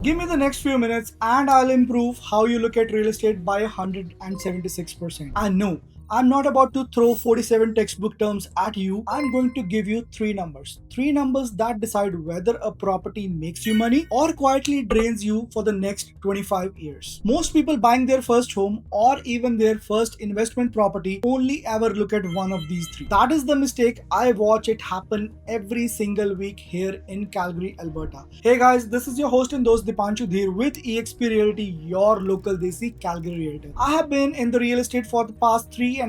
Give me the next few minutes and I'll improve how you look at real estate by 176%. And no, I'm not about to throw 47 textbook terms at you. I'm going to give you three numbers. Three numbers that decide whether a property makes you money or quietly drains you for the next 25 years. Most people buying their first home or even their first investment property only ever look at one of these three. That is the mistake. I watch it happen every single week here in Calgary, Alberta. Hey guys, this is your host and host Dipanshu Dheer with eXp Realty, your local Desi Calgary realtor. I have been in the real estate for the past 3.5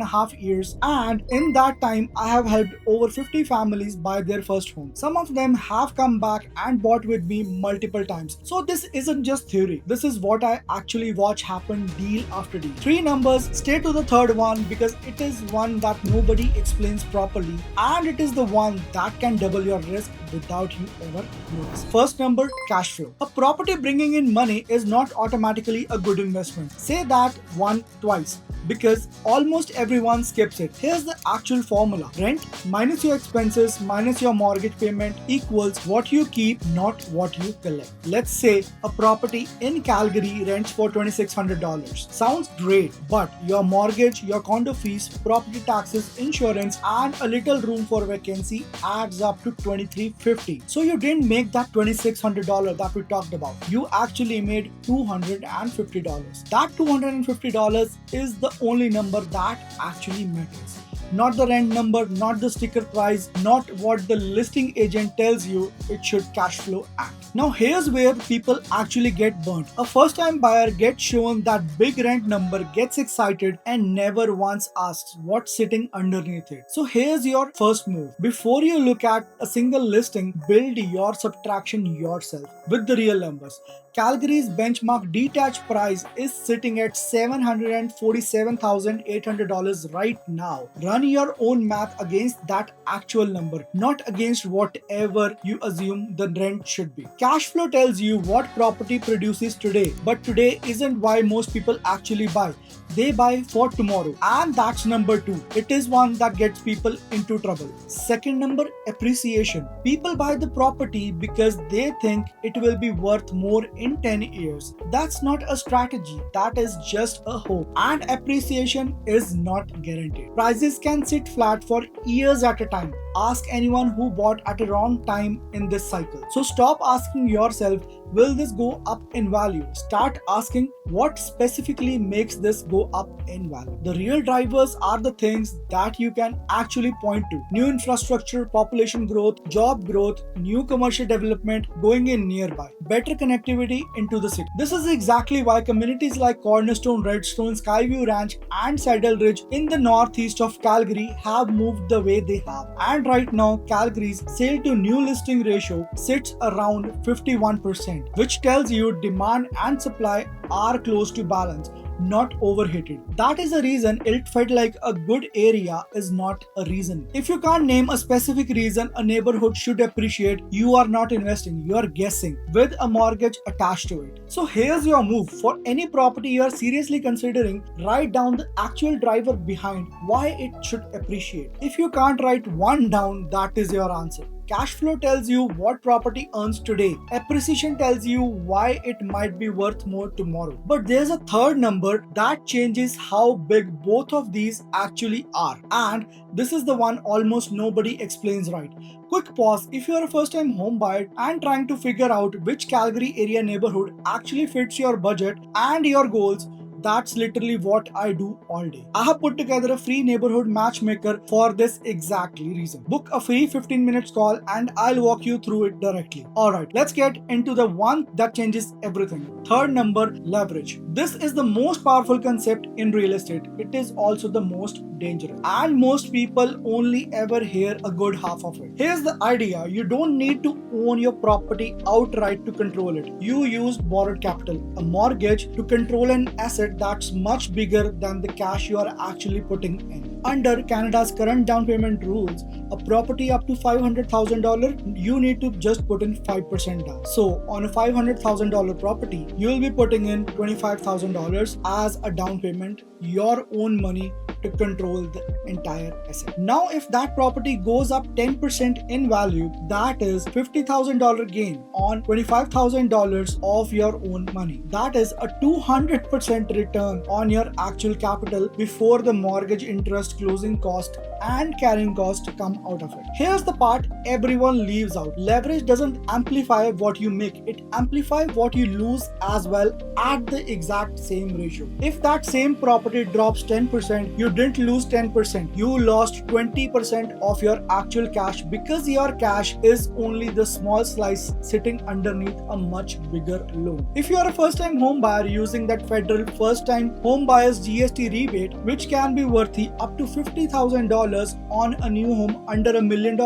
years, and in that time, I have helped over 50 families buy their first home. Some of them have come back and bought with me multiple times. So this isn't just theory. This is what I actually watch happen deal after deal. Three numbers, stay to the third one because it is one that nobody explains properly, and it is the one that can double your risk without you ever notice. First number, cash flow. A property bringing in money is not automatically a good investment. Say that one twice because almost everyone skips it. Here's the actual formula. Rent minus your expenses minus your mortgage payment equals what you keep, not what you collect. Let's say a property in Calgary rents for $2,600. Sounds great, but your mortgage, your condo fees, property taxes, insurance, and a little room for vacancy adds up to $2,350. So you didn't make that $2,600 that we talked about. You actually made $250. That $250 is the only number that actually matters. Not the rent number, not the sticker price, not what the listing agent tells you it should cash flow at. Now here's where people actually get burnt. A first time buyer gets shown that big rent number, gets excited and never once asks what's sitting underneath it. So here's your first move. Before you look at a single listing, build your subtraction yourself with the real numbers. Calgary's benchmark detached price is sitting at $747,800 right now. Run your own math against that actual number, not against whatever you assume the rent should be. Cash flow tells you what property produces today, but today isn't why most people actually buy. They buy for tomorrow, and that's number two. It is one that gets people into trouble. Second number, appreciation. People buy the property because they think it will be worth more in 10 years. That's not a strategy, that is just a hope. And appreciation is not guaranteed. Prices can sit flat for years at a time. Ask anyone who bought at a wrong time in this cycle. So stop asking yourself, will this go up in value? Start asking, what specifically makes this go up in value? The real drivers are the things that you can actually point to. New infrastructure, population growth, job growth, new commercial development going in nearby, better connectivity into the city. This is exactly why communities like Cornerstone, Redstone, Skyview Ranch and Saddle Ridge in the northeast of Calgary have moved the way they have. And right now, Calgary's sale to new listing ratio sits around 51%, which tells you demand and supply are close to balance, not overheated. That is a reason it felt like a good area is not a reason. If you can't name a specific reason a neighborhood should appreciate, you are not investing, you are guessing with a mortgage attached to it. So here's your move. For any property you are seriously considering, write down the actual driver behind why it should appreciate. If you can't write one down, that is your answer. Cash flow tells you what property earns today. Appreciation tells you why it might be worth more tomorrow. But there's a third number that changes how big both of these actually are. And this is the one almost nobody explains right. Quick pause. If you are a first time home buyer and trying to figure out which Calgary area neighborhood actually fits your budget and your goals, that's literally what I do all day. I have put together a free neighborhood matchmaker for this exactly reason. Book a free 15 minutes call and I'll walk you through it directly. Alright, let's get into the one that changes everything. Third number, leverage. This is the most powerful concept in real estate. It is also the most dangerous. And most people only ever hear a good half of it. Here's the idea. You don't need to own your property outright to control it. You use borrowed capital, a mortgage, to control an asset that's much bigger than the cash you are actually putting in. Under Canada's current down payment rules, a property up to $500,000, you need to just put in 5% down. So on a $500,000 property, you will be putting in $25,000 as a down payment, your own money, to control the entire asset. Now, if that property goes up 10% in value, that is $50,000 gain on $25,000 of your own money. That is a 200% return on your actual capital before the mortgage interest, closing cost, and carrying cost come out of it. Here's the part everyone leaves out. Leverage doesn't amplify what you make, it amplifies what you lose as well at the exact same ratio. If that same property drops 10%, you didn't lose 10%, you lost 20% of your actual cash, because your cash is only the small slice sitting underneath a much bigger loan. If you are a first-time home buyer using that federal first-time home buyers GST rebate, which can be worthy up to $50,000 on a new home under $1 million,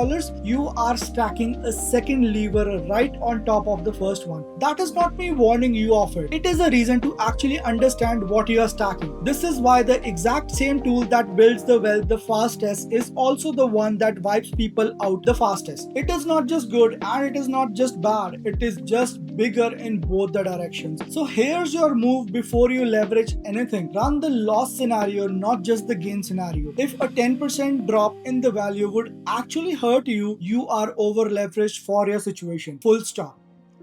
you are stacking a second lever right on top of the first one. That is not me warning you of it. It is a reason to actually understand what you are stacking. This is why the exact same tool that builds the wealth the fastest is also the one that wipes people out the fastest. It is not just good and it is not just bad, it is just bigger in both the directions. So here's your move before you leverage anything. Run the loss scenario, not just the gain scenario. If a 10% drop in the value would actually hurt you, you are over leveraged for your situation. Full stop.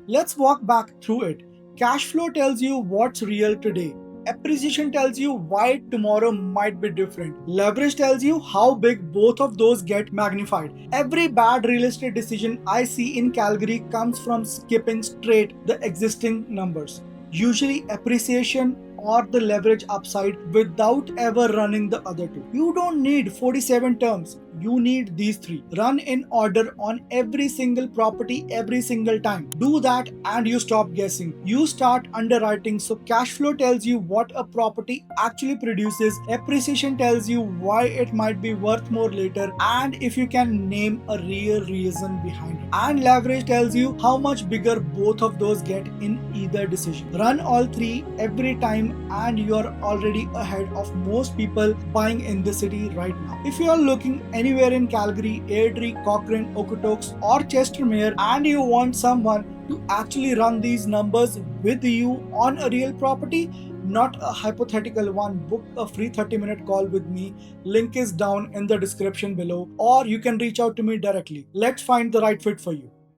Let's walk back through it. Cash flow tells you what's real today. Appreciation tells you why tomorrow might be different. Leverage tells you how big both of those get magnified. Every bad real estate decision I see in Calgary comes from skipping straight the existing numbers. Usually appreciation or the leverage upside without ever running the other two. You don't need 47 terms. You need these three. Run in order on every single property every single time. Do that and you stop guessing. You start underwriting. So cash flow tells you what a property actually produces. Appreciation tells you why it might be worth more later, and if you can name a real reason behind it. And leverage tells you how much bigger both of those get in either decision. Run all three every time and you are already ahead of most people buying in the city right now. If you are looking anywhere in Calgary, Airdrie, Cochrane, Okotoks, or Chestermere, and you want someone to actually run these numbers with you on a real property, not a hypothetical one, book a free 30-minute call with me. Link is down in the description below, or you can reach out to me directly. Let's find the right fit for you.